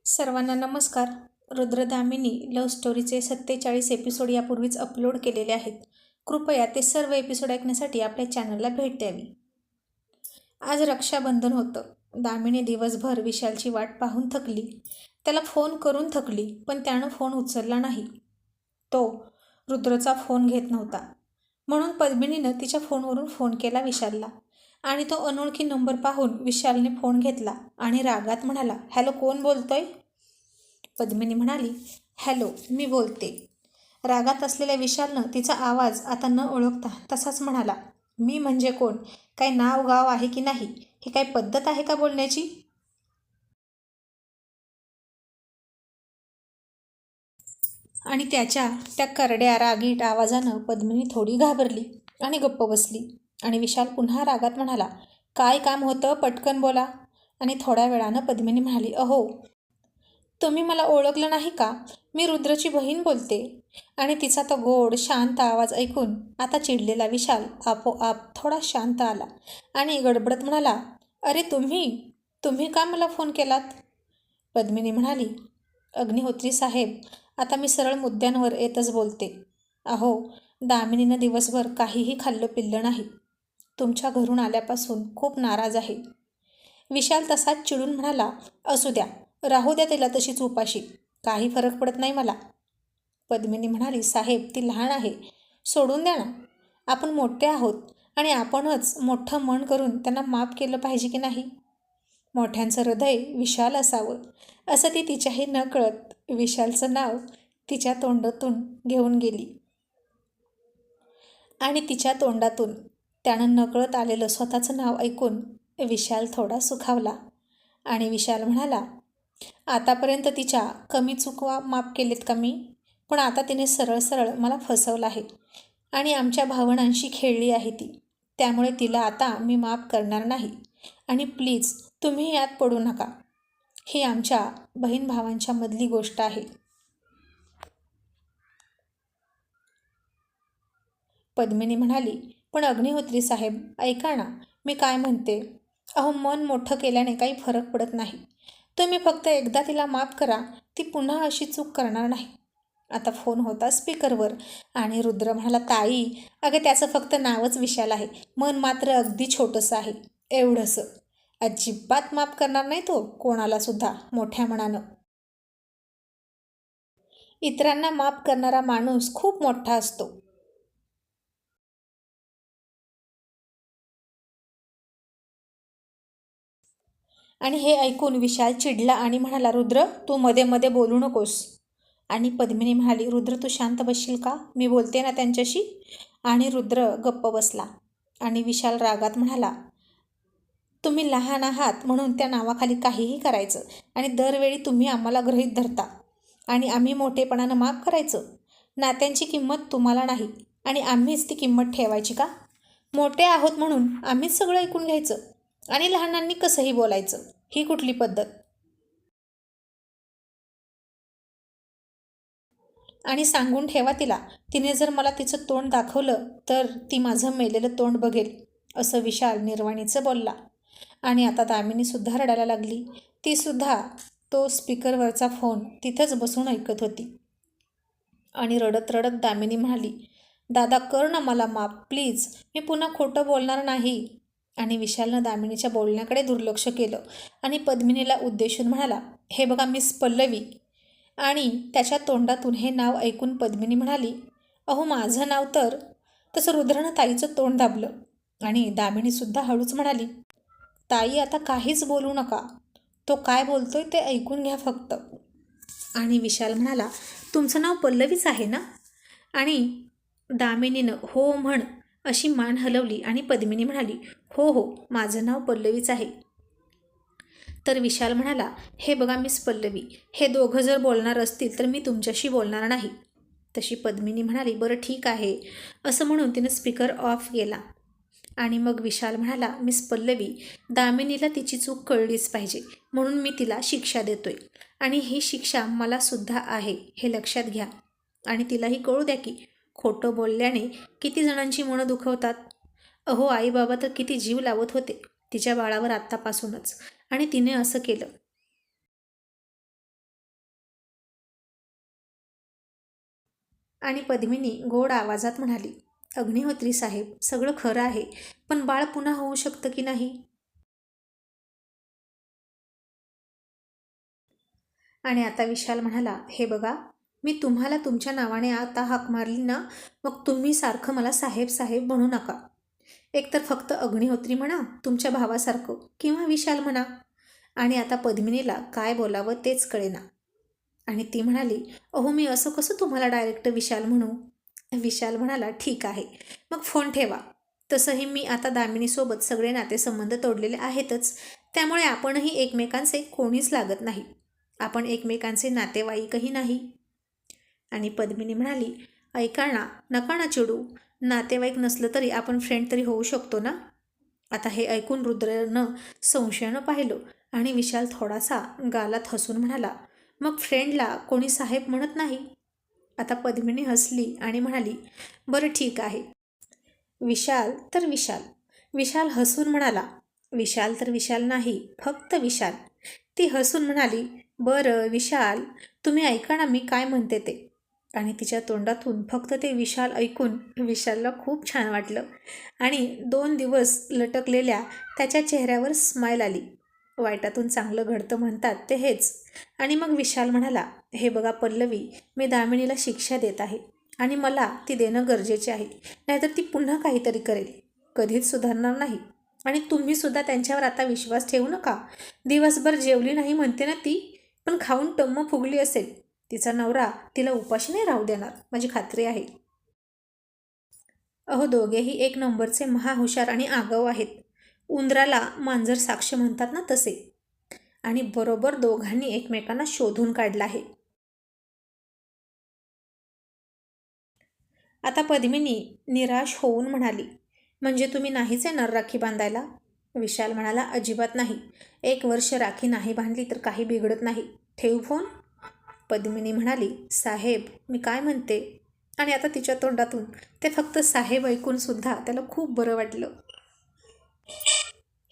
सर्वांना नमस्कार. रुद्रदामिनी love स्टोरीचे 47 episode यापूर्वीच अपलोड केलेले आहेत. कृपया ते सर्व एपिसोड ऐकण्यासाठी आपल्या चॅनलला भेट द्यावी. आज रक्षाबंधन होतं. दामिनी दिवसभर विशालची वाट पाहून थकली. त्याला फोन करून थकली, पण त्यानं फोन उचलला नाही. तो रुद्रचा फोन घेत नव्हता. म्हणून पद्मिनीनं तिच्या फोनवरून फोन केला विशालला आणि तो अनोळखी नंबर पाहून विशालने फोन घेतला आणि रागात म्हणाला, हॅलो, कोण बोलतोय? पद्मिनी म्हणाली, हॅलो, मी बोलते. रागात असलेल्या विशालनं तिचा आवाज आता न ओळखता तसाच म्हणाला, मी म्हणजे कोण? काय नाव गाव आहे की नाही? ही काय पद्धत आहे का बोलण्याची? आणि त्याच्या त्या करड्या रागीट आवाजानं पद्मिनी थोडी घाबरली आणि गप्प बसली. आणि विशाल पुन्हा रागात म्हणाला, काय काम होतं? पटकन बोला. आणि थोड्या वेळानं पद्मिनी म्हणाली, अहो, तुम्ही मला ओळखलं नाही का? मी रुद्रची बहीण बोलते. आणि तिचा तो गोड शांत आवाज ऐकून आता चिडलेला विशाल आपोआप थोडा शांत आला आणि गडबडत म्हणाला, अरे तुम्ही तुम्ही का मला फोन केलात? पद्मिनी म्हणाली, अग्निहोत्री साहेब, आता मी सरळ मुद्द्यांवर येतच बोलते. अहो, दामिनीनं दिवसभर काहीही खाल्लं पिल्लं नाही. तुमच्या घरून आल्यापासून खूप नाराज आहे. विशाल तसाच चिडून म्हणाला, असू द्या, राहू द्या तिला तशीच उपाशी, काही फरक पडत नाही मला. पद्मिनी म्हणाली, साहेब, ती लहान आहे, सोडून द्या ना. आपण मोठे आहोत आणि आपणच मोठं मन करून त्यांना माफ केलं पाहिजे की नाही? मोठ्यांचं हृदय विशाल असावं, असं ती तिच्याही नकळत विशालचं नाव तिच्या तोंडातून घेऊन गेली. आणि तिच्या तोंडातून त्यानं नकळत आलेलं स्वतःचं नाव ऐकून विशाल थोडा सुखावला. आणि विशाल म्हणाला, आतापर्यंत तिच्या कमी चुका माफ केलेत का मी? पण आता तिने सरळ सरळ मला फसवलं आहे आणि आमच्या भावनांशी खेळली आहे ती. त्यामुळे तिला आता मी माफ करणार नाही. आणि प्लीज तुम्ही यात पडू नका. ही आमच्या बहीण भावांच्या मधली गोष्ट आहे. पद्मिनी म्हणाली, पण अग्निहोत्री साहेब, ऐका ना, मी काय म्हणते. अहो, मन मोठं केल्याने काही फरक पडत नाही. तुम्ही फक्त एकदा तिला माफ करा, ती पुन्हा अशी चूक करणार नाही. आता फोन होता स्पीकरवर आणि रुद्र म्हणाला, ताई, अगं त्याचं फक्त नावच विशाल आहे, मन मात्र अगदी छोटंसं आहे, एवढंसं. अजिबात माफ करणार नाही तो कोणाला सुद्धा मोठ्या मनानं. इतरांना माफ करणारा माणूस खूप मोठा असतो. आणि हे ऐकून विशाल चिडला आणि म्हणाला, रुद्र, तू मध्ये मध्ये बोलू नकोस. आणि पद्मिनी म्हणाली, रुद्र, तू शांत बसशील का? मी बोलते ना त्यांच्याशी. आणि रुद्र गप्प बसला. आणि विशाल रागात म्हणाला, तुम्ही लहान आहात म्हणून त्या नावाखाली काहीही करायचं आणि दरवेळी तुम्ही आम्हाला गृहीत धरता आणि आम्ही मोठेपणानं माफ करायचं. नात्यांची किंमत तुम्हाला नाही आणि आम्हीच ती किंमत ठेवायची का? मोठे आहोत म्हणून आम्हीच सगळं ऐकून घ्यायचं आणि लहानांनी कसंही बोलायचं, ही कुठली पद्धत? आणि सांगून ठेवा तिला, तिने जर मला तिचं तोंड दाखवलं तर ती माझं मेलेलं तोंड बघेल, असं विशाल निर्वाणीचं बोलला. आणि आता दामिनीसुद्धा रडायला लागली. तीसुद्धा तो स्पीकरवरचा फोन तिथंच बसून ऐकत होती. आणि रडत रडत दामिनी म्हणाली, दादा, कर ना मला माफ प्लीज, मी पुन्हा खोटं बोलणार नाही. आणि विशालनं दामिनीच्या बोलण्याकडे दुर्लक्ष केलं आणि पद्मिनीला उद्देशून म्हणाला, हे बघा मिस पल्लवी. आणि त्याच्या तोंडातून हे नाव ऐकून पद्मिनी म्हणाली, अहो, माझं नाव तर. तसं रुद्रनं ताईचं तोंड दाबलं. आणि दामिनीसुद्धा हळूच म्हणाली, ताई, आता काहीच बोलू नका, तो काय बोलतोय ते ऐकून घ्या फक्त. आणि विशाल म्हणाला, तुमचं नाव पल्लवीच आहे ना? आणि दामिनीनं हो म्हण अशी मान हलवली आणि पद्मिनी म्हणाली, हो हो, माझं नाव पल्लवीच आहे. तर विशाल म्हणाला, हे बघा मिस पल्लवी, हे दोघं जर बोलणार असतील तर मी तुमच्याशी बोलणार नाही. तशी पद्मिनी म्हणाली, बरं ठीक आहे, असं म्हणून तिनं स्पीकर ऑफ केला. आणि मग विशाल म्हणाला, मिस पल्लवी, दामिनीला तिची चूक कळलीच पाहिजे म्हणून मी तिला शिक्षा देतोय. आणि ही शिक्षा मलासुद्धा आहे, हे लक्षात घ्या. आणि तिलाही कळू द्या की खोटं बोलल्याने किती जणांची मनं दुखवतात. अहो, आई बाबा तर किती जीव लावत होते तिच्या बाळावर आत्तापासूनच, आणि तिने असं केलं. आणि पद्मिनी गोड आवाजात म्हणाली, अग्निहोत्री साहेब, सगळं खरं आहे, पण बाळ पुन्हा होऊ शकतं की नाही? आणि आता विशाल म्हणाला, हे बघा, मी तुम्हाला तुमच्या नावाने आता हाक मारली ना, मग तुम्ही सारखं मला साहेब साहेब म्हणू नका. एकतर फक्त अग्निहोत्री म्हणा तुमच्या भावासारखं, किंवा विशाल म्हणा. आणि आता पद्मिनीला काय बोलावं तेच कळेना. आणि ती म्हणाली, अहो मी असं कसं तुम्हाला डायरेक्ट विशाल म्हणू? विशाल म्हणाला, ठीक आहे, मग फोन ठेवा. तसंही मी आता दामिनीसोबत सगळे नातेसंबंध तोडलेले आहेतच, त्यामुळे आपणही एकमेकांचे कोणीच लागत नाही. आपण एकमेकांचे नातेवाईकही नाही. आणि पद्मिनी म्हणाली, ऐका ना, नका ना चिडू. नातेवाईक नसलं तरी आपण फ्रेंड तरी होऊ शकतो ना? आता हे ऐकून रुद्रनं संशयानं पाहिलं आणि विशाल थोडासा गालात हसून म्हणाला, मग फ्रेंडला कोणी साहेब म्हणत नाही? आता पद्मिनी हसली आणि म्हणाली, बरं ठीक आहे. विशाल तर विशाल. विशाल हसून म्हणाला, विशाल तर विशाल नाही, फक्त विशाल. ती हसून म्हणाली, बरं विशाल, तुम्ही ऐका ना मी काय म्हणते ते. आणि तिच्या तोंडातून फक्त ते विशाल ऐकून विशालला खूप छान वाटलं आणि 2 दिवस लटकलेल्या त्याच्या चेहऱ्यावर स्माईल आली. वाईटातून चांगलं घडतं म्हणतात ते हेच. आणि मग विशाल म्हणाला, हे बघा पल्लवी, मी दामिनीला शिक्षा देत आहे आणि मला ती देणं गरजेचे आहे, नाहीतर ती पुन्हा काहीतरी करेल, कधीच सुधारणार नाही. आणि तुम्हीसुद्धा त्यांच्यावर आता विश्वास ठेवू नका. दिवसभर जेवली नाही म्हणते ना ती, पण खाऊन टम्म फुगली असेल. तिचा नवरा तिला उपाशी नाही राहू देणार, माझी खात्री आहे. अहो दोघेही एक नंबरचे महाहुशार आणि आगाऊ आहेत. उंदराला मांजर साक्ष म्हणतात ना तसे. आणि बरोबर दोघांनी एकमेकांना शोधून काढलं आहे. आता पद्मिनी निराश होऊन म्हणाली, म्हणजे तुम्ही नाहीच येणार राखी बांधायला? विशाल म्हणाला, अजिबात नाही. 1 वर्ष राखी नाही बांधली तर काही बिघडत नाही. ठेवू फोन? पद्मिनी म्हणाली, साहेब, मी काय म्हणते? आणि आता तिच्या तोंडातून ते फक्त साहेब ऐकून सुद्धा त्याला खूप बरं वाटलं.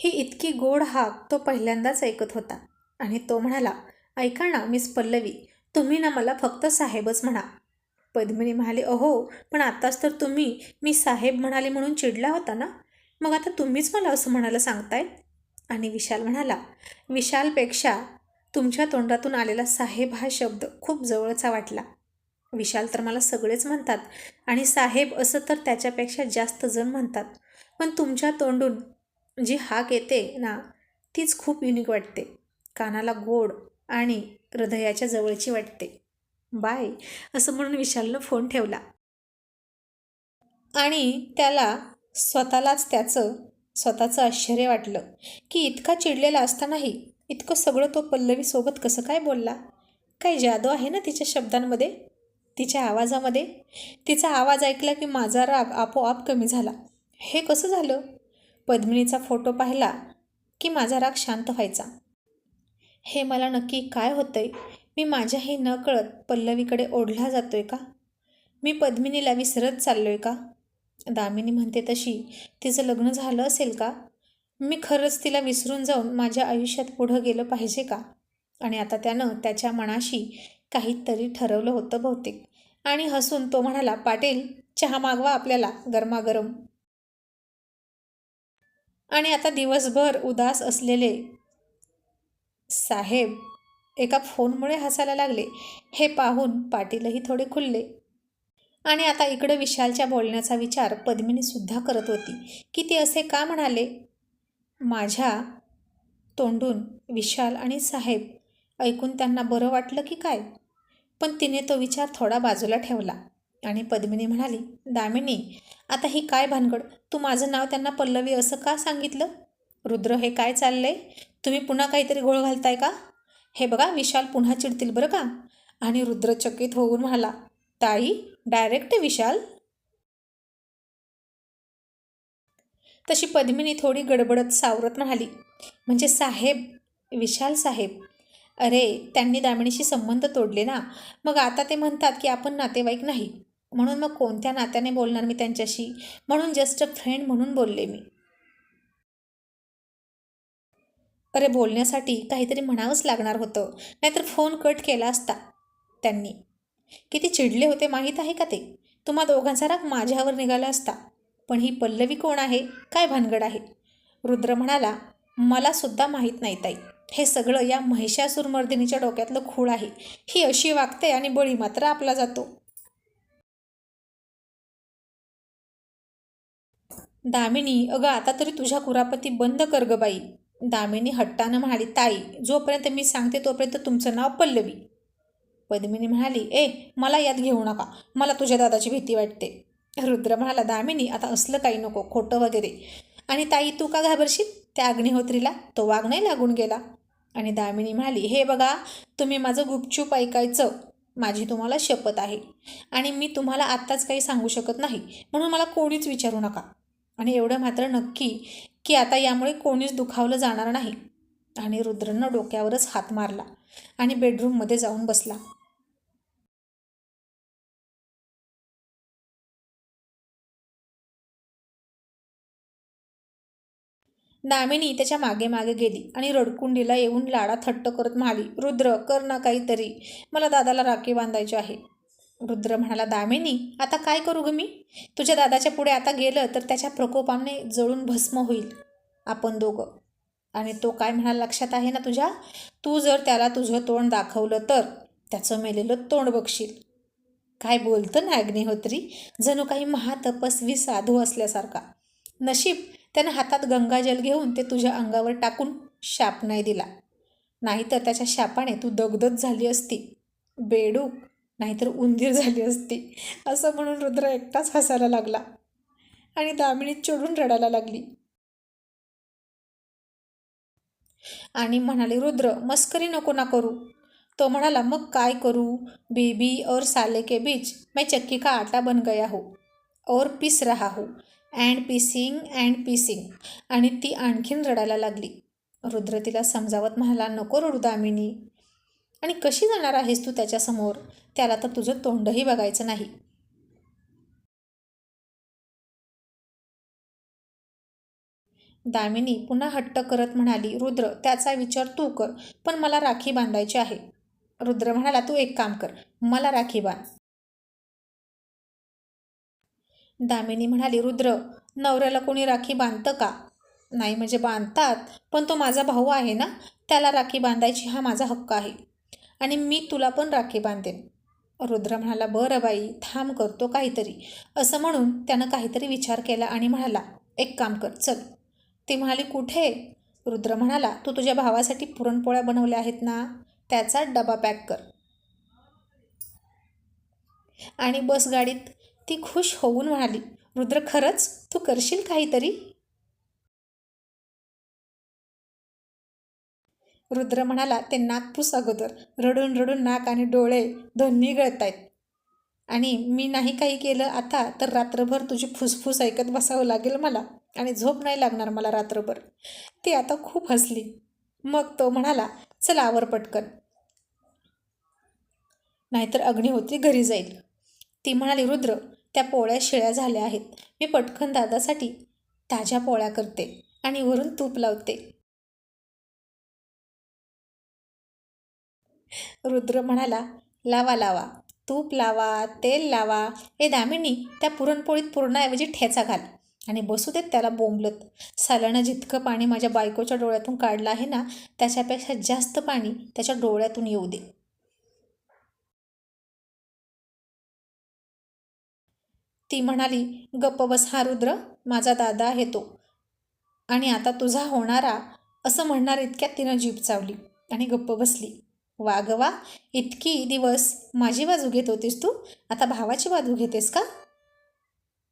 ही इतकी गोड हाक तो पहिल्यांदाच ऐकत होता. आणि तो म्हणाला, ऐका ना मिस पल्लवी, तुम्ही ना मला फक्त साहेबच म्हणा. पद्मिनी म्हणाली, अहो पण आत्ताच तर तुम्ही मी साहेब म्हणाले म्हणून चिडला होता ना, मग आता तुम्हीच मला असं म्हणायला सांगताय? आणि विशाल म्हणाला, विशालपेक्षा तुमच्या तोंडातून आलेला साहेब हा शब्द खूप जवळचा वाटला. विशाल तर मला सगळेच म्हणतात आणि साहेब असं तर त्याच्यापेक्षा जास्त जण म्हणतात, पण तुमच्या तोंडून जी हाक येते ना, तीच खूप युनिक वाटते, कानाला गोड आणि हृदयाच्या जवळची वाटते. बाय, असं म्हणून विशालनं फोन ठेवला. आणि त्याला स्वतःलाच स्वतःचं आश्चर्य वाटलं की इतका चिडलेला असतानाही इतकं सगळं तो पल्लवीसोबत कसं काय बोलला. काही जादू आहे ना तिच्या शब्दांमध्ये, तिच्या आवाजामध्ये. तिचा आवाज ऐकला की माझा राग आपोआप कमी झाला. हे कसं झालं? पद्मिनीचा फोटो पाहिला की माझा राग शांत व्हायचा. हे मला नक्की काय होतंय? मी माझ्याही नकळत पल्लवीकडे ओढला जातोय का? मी पद्मिनीला विसरत चाललोय का? दामिनी म्हणते तशी तिचं लग्न झालं असेल का? मी खरंच तिला विसरून जाऊन माझ्या आयुष्यात पुढं गेलं पाहिजे का? आणि आता त्यानं त्याच्या मनाशी काहीतरी ठरवलं होतं बहुतेक. आणि हसून तो म्हणाला, पाटील, चहा मागवा आपल्याला गरमागरम. आणि आता दिवसभर उदास असलेले साहेब एका फोनमुळे हसायला लागले. हे पाहून पाटीलही थोडे खुलले. आणि आता इकडं विशालच्या बोलण्याचा विचार पद्मिनीसुद्धा करत होती की ती असे का म्हणाले. माझ्या तोंडून विशाल आणि साहेब ऐकून त्यांना बरं वाटलं की काय? पण तिने तो विचार थोडा बाजूला ठेवला. आणि पद्मिनी म्हणाली, दामिनी, आता ही काय भानगड? तू माझं नाव त्यांना पल्लवी असं का सांगितलं? रुद्र, हे काय चाललंय? तुम्ही पुन्हा काहीतरी घोळ घालताय का? हे बघा, विशाल पुन्हा चिडतील बरं का? आणि रुद्र चकित होऊन म्हणाला, ताई, डायरेक्ट विशाल? तशी पद्मिनी थोडी गडबडत सावरत म्हणाली, म्हणजे साहेब, विशाल साहेब. अरे, त्यांनी दामिनीशी संबंध तोडले ना, मग आता ते म्हणतात की आपण नातेवाईक नाही, म्हणून मग कोणत्या नात्याने बोलणार मी त्यांच्याशी? म्हणून जस्ट अ फ्रेंड म्हणून बोलले मी. अरे, बोलण्यासाठी काहीतरी म्हणावंच लागणार होतं, नाहीतर फोन कट केला असता त्यांनी. किती चिडले होते माहीत आहे का ते? तुम्हा दोघांचा राग माझ्यावर निघाला असता. पण ही पल्लवी कोण आहे? काय भानगड आहे? रुद्र म्हणाला, मला सुद्धा माहीत नाही ताई. हे सगळं या महिषासुरमर्दिनीच्या डोक्यातलं खूळ आहे. ही अशी वागते आणि बळी मात्र आपला जातो. दामिनी, अगं आता तरी तुझ्या कुरापती बंद कर ग बाई. दामिनी हट्टानं म्हणाली, ताई, जोपर्यंत मी सांगते तोपर्यंत तुमचं नाव पल्लवी. पद्मिनी म्हणाली, मला यात घेऊ नका. मला तुझ्या दादाची भीती वाटते. रुद्र म्हणाला, दामिनी, आता असलं काही नको, खोटं वगैरे. आणि ताई, तू का घाबरशील? त्या अग्निहोत्रीला तो वाघ नाही लागून गेला. आणि दामिनी म्हणाली, हे बघा, तुम्ही माझं गुपचूप ऐकायचं. माझी तुम्हाला शपथ आहे. आणि मी तुम्हाला आत्ताच काही सांगू शकत नाही, म्हणून मला कोणीच विचारू नका. आणि एवढं मात्र नक्की की आता यामुळे कोणीच दुखावलं जाणार नाही. आणि रुद्रनं डोक्यावरच हात मारला आणि बेडरूममध्ये जाऊन बसला. दामिनी त्याच्या मागे मागे गेली आणि रडकुंडीला येऊन लाडा थट्ट करत म्हणाली, रुद्र, कर ना काहीतरी. मला दादाला राखी बांधायची आहे. रुद्र म्हणाला, दामिनी, आता काय करू ग मी? तुझ्या दादाच्या पुढे आता गेलं तर त्याच्या प्रकोपाने जळून भस्म होईल आपण दोघं. आणि तो काय म्हणाला लक्षात आहे ना तुझ्या? तू जर त्याला तुझं तोंड दाखवलं तर त्याचं मेलेलं तोंड बघशील. काय बोलतं ना अग्निहोत्री, जणू काही महातपस्वी साधू असल्यासारखा. नशीब त्यानं हातात गंगाजल घेऊन ते तुझ्या अंगावर टाकून शाप नाही दिला. नाहीतर त्याच्या शापाने तू दगदग झाली असती. बेडूक नाहीतर उंदीर झाली असती. असं म्हणून रुद्र एकटाच हसायला लागला आणि दामिनी चिडून रडायला लागली आणि म्हणाली, रुद्र, मस्करी नको ना करू. तो म्हणाला, मग काय करू? बेबी और साले के बीच मैं चक्की का आटा बन गया हो और पीस रहा हो अँड पीसिंग. आणि ती आणखीन रडायला लागली. रुद्र तिला समजावत म्हणाला, नको रडू दामिनी. आणि कशी जाणार आहेस तू त्याच्यासमोर? त्याला तर तुझं तोंडही बघायचं नाही. दामिनी पुन्हा हट्ट करत म्हणाली, रुद्र, त्याचा विचार तू कर, पण मला राखी बांधायची आहे. रुद्र म्हणाला, तू एक काम कर, मला राखी बांध. दामिनी म्हणाली, रुद्र, नवऱ्याला कोणी राखी बांधतं का? नाही म्हणजे बांधतात, पण तो माझा भाऊ आहे ना, त्याला राखी बांधायची हा माझा हक्क आहे. आणि मी तुला पण राखी बांधेन. रुद्र म्हणाला, बरं बाई, थांब, करतो काहीतरी. असं म्हणून त्यानं काहीतरी विचार केला आणि म्हणाला, एक काम कर, चल. ती म्हणाली, कुठे? रुद्र म्हणाला, तू तुझ्या भावासाठी पुरणपोळ्या बनवल्या आहेत ना, त्याचा डबा पॅक कर. आणि बस गाडीत. ती खुश होऊन म्हणाली, रुद्र, खरंच तू करशील काहीतरी? रुद्र म्हणाला, ते नागपूस अगोदर. रडून रडून नाक आणि डोळे दोन्ही गळतायत. आणि मी नाही काही केलं आता तर रात्रभर तुझी फुसफुस ऐकत बसावं लागेल मला आणि झोप नाही लागणार मला रात्रभर. ती आता खूप हसली. मग तो म्हणाला, चल आवर पटकन, नाहीतर अग्निहोत्री घरी जाईल. ती म्हणाली, रुद्र, त्या पोळ्या शिळ्या झाल्या आहेत. मी पटकन दादासाठी ताज्या पोळ्या करते आणि वरून तूप लावते. रुद्र म्हणाला, लावा लावा, तूप लावा, तेल लावा. दामिनी, त्या पुरणपोळीत पुरणाऐवजी ठेचा घाल आणि बसू देत त्याला बोंबलत. साल्यानं जितकं पाणी माझ्या बायकोच्या डोळ्यातून काढलं आहे ना, त्याच्यापेक्षा जास्त पाणी त्याच्या डोळ्यातून येऊ दे. ती म्हणाली, गप्प बस हा रुद्र, माझा दादा आहे तो. आणि आता तुझा होणारा, असं म्हणणार इतक्यात तिनं जीभ चावली आणि गप्प बसली. वा ग वा, इतकी दिवस माझी बाजू घेत होतीस तू, आता भावाची बाजू घेतेस का?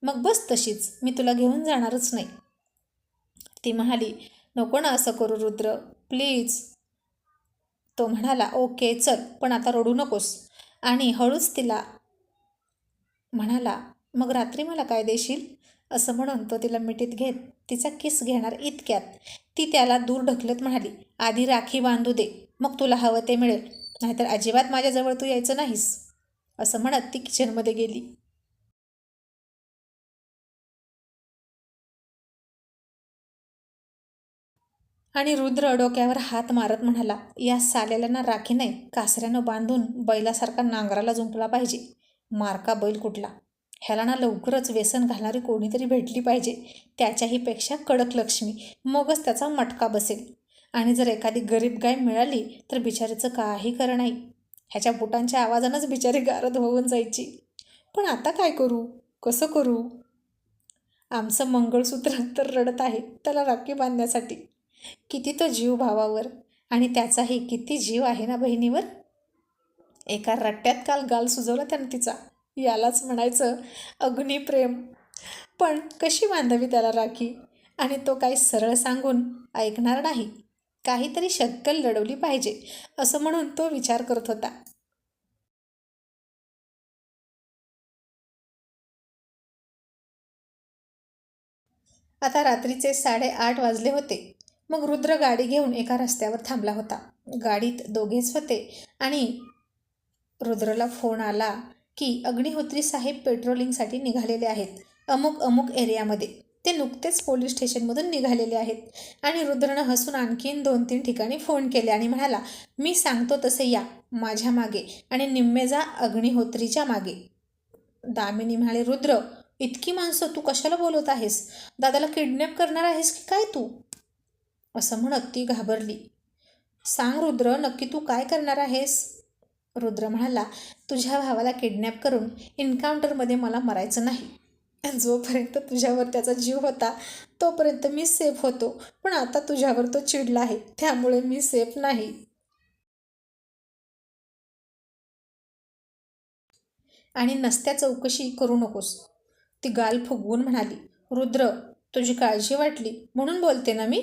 मग बस तशीच, मी तुला घेऊन जाणारच नाही. ती म्हणाली, नको ना असं करू रुद्र, प्लीज. तो म्हणाला, ओके चल, पण आता रडू नकोस. आणि हळूच तिला म्हणाला, मग रात्री मला काय देशील? असं म्हणून तो तिला मिठीत घेत तिचा किस घेणार इतक्यात ती त्याला दूर ढकलत म्हणाली, आधी राखी बांधू दे, मग तुला हवं ते मिळेल, नाहीतर अजिबात माझ्याजवळ तू यायचं नाहीस. असं म्हणत ती किचनमध्ये गेली. आणि रुद्र डोक्यावर हात मारत म्हणाला, या साल्याला ना राखी नाही, कासऱ्यानं बांधून बैलासारखा नांगराला जुंपला पाहिजे. मारका बैल कुठला. ह्याला ना लवकरच व्यसन घालणारी कोणीतरी भेटली पाहिजे, त्याच्याही पेक्षा कडक लक्ष्मी, मगच त्याचा मटका बसेल. आणि जर एखादी गरीब गाय मिळाली तर बिचारीचं काही खरं नाही. ह्याच्या बुटांच्या आवाजानंच बिचारी गारद होऊन जायची. पण आता काय करू, कसं करू? आमचं मंगळसूत्र तर रडत आहे त्याला राखी बांधण्यासाठी. किती तो जीव भावावर, आणि त्याचाही किती जीव आहे ना बहिणीवर. एका रट्ट्यात काल गाल सुजवला त्यानं तिचा. यालाच म्हणायचं अग्निप्रेम. पण कशी बांधावी त्याला राखी? आणि तो काही सरळ सांगून ऐकणार नाही. काहीतरी शक्कल लढवली पाहिजे असं म्हणून तो विचार करत होता. आता रात्रीचे 8:30 वाजले होते. मग रुद्र गाडी घेऊन एका रस्त्यावर थांबला होता. गाडीत दोघेच होते आणि रुद्रला फोन आला की अग्निहोत्री साहेब पेट्रोलिंगसाठी निघालेले आहेत अमुक अमुक एरियामध्ये. ते नुकतेच पोलीस स्टेशनमधून निघालेले आहेत. आणि रुद्रनं हसून आणखीन 2-3 ठिकाणी फोन केले आणि म्हणाला, मी सांगतो तसे या माझ्या मागे आणि निम्मे जा अग्निहोत्रीच्या मागे. दामिनी म्हणाले, रुद्र, इतकी माणसं तू कशाला बोलवत आहेस? दादाला किडनॅप करणार आहेस की काय तू? असं म्हणत ती घाबरली. सांग रुद्र, नक्की तू काय करणार आहेस? रुद्र म्हणाला, तुझ्या भावाला किडनॅप करून एन्काउंटरमध्ये मला मरायचं नाही. जोपर्यंत तुझ्यावर त्याचा जीव होता तोपर्यंत मी सेफ होतो, पण आता तुझ्यावर तो चिडला आहे त्यामुळे मी सेफ नाही. आणि नसत्या चौकशी करू नकोस. ती गाल फुगवून म्हणाली, रुद्र, तुझी काळजी वाटली म्हणून बोलते ना मी.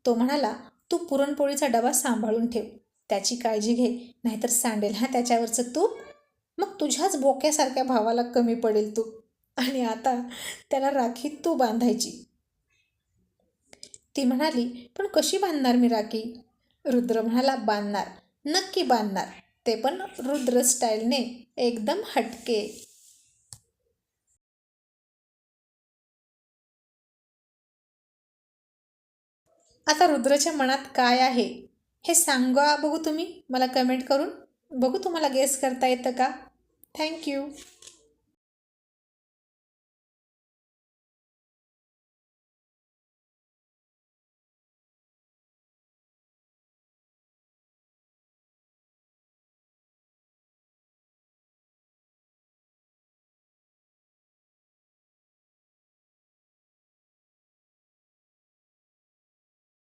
तो म्हणाला, तू पुरणपोळीचा डबा सांभाळून ठेव, त्याची काळजी घे, नाहीतर सांडेल हा त्याच्यावरचं तूप. मग तुझ्याच बोक्यासारख्या भावाला कमी पडेल तू. आणि आता त्याला राखी तू बांधायची. ती म्हणाली, पण कशी बांधणार मी राखी? रुद्र म्हणाला, बांधणार, नक्की बांधणार, ते पण रुद्र स्टाईलने, एकदम हटके. आता रुद्रच्या मनात काय आहे हे सांगा बघू तुम्ही मला कमेंट करून. बघू तुम्हाला गेस करता येतं का? थँक्यू.